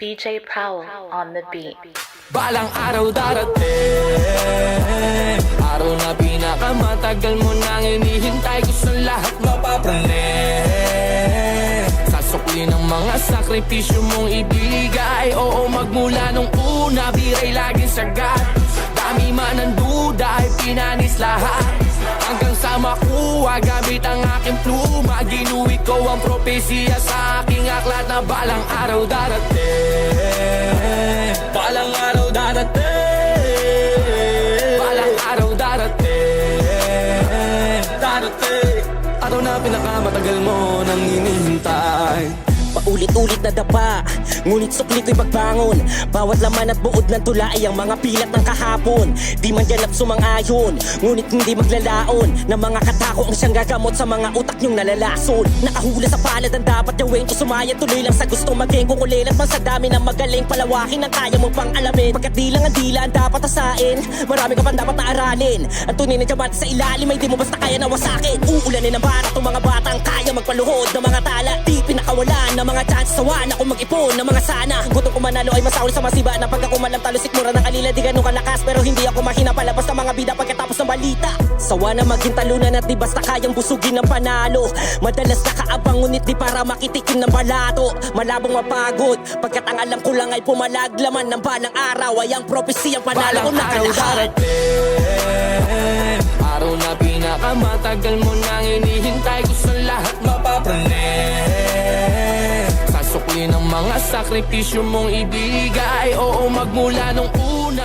DJ Prowl on the beat. Balang araw darating, araw na pinakamatagal mo nang hinihintay. Gusto lahat mapapraning, sasukli ng mga sakripisyo mong ibigay. Oo, magmula nung una, biray laging sagat. Dami man ang duda, ay pinanis lahat. Hanggang sa makuha, gamit ang aking pluma. Ginuwi ko ang propesya sa aking aklat na balang araw darating. Balang araw darating, balang araw darating, darating. Araw na pinakamatagal mo nang hinihintay. Paulit-ulit na dapa, ngunit sukli ko'y pagbangon. Bawat laman at buod ng tula ay ang mga pilat ng kahapon. Di man ganap sumang-ayon, ngunit hindi maglalaon ng mga katako ang siyang gagamot sa mga utak niyong nalalason. Nakahula sa palad ang dapat gawin ko, sumayan tuloy lang sa gusto maging kukulilat man sa dami ng magaling. Palawakin ang kaya mo pang alamin, pagkat di lang ang dila ang dapat asain. Marami ka pang dapat na aralin, at tunay na diamante sa ilalim ay di mo basta kaya nawasakin. Uulanin ang bara itong mga batang kaya magpaluhod ng mga tala. Di pinakawalan ng mga chance sawa na kung mag-ipon ng mga sana. Gutom ko manalo ay masahol sa masiba na pagka kumalam talusik mura ng kalila. Di ganun kalakas pero hindi ako mahina palabas ng mga bida pagkatapos ng balita. Sawa na maging talunan at di basta kayang busugin ng panalo. Madalas nakaabang ngunit di para makitikim ng balato. Malabong mapagod pagkat ang alam ko lang ay pumalaglaman ng balang araw ay ang propesiyang panalo ko na kalahad. Araw na pinakamatagal mo nang hinihintay. Gusto lahat mapapraning, sasukli ng mga sakripisyo mong ibigay. Oo, magmula nung una,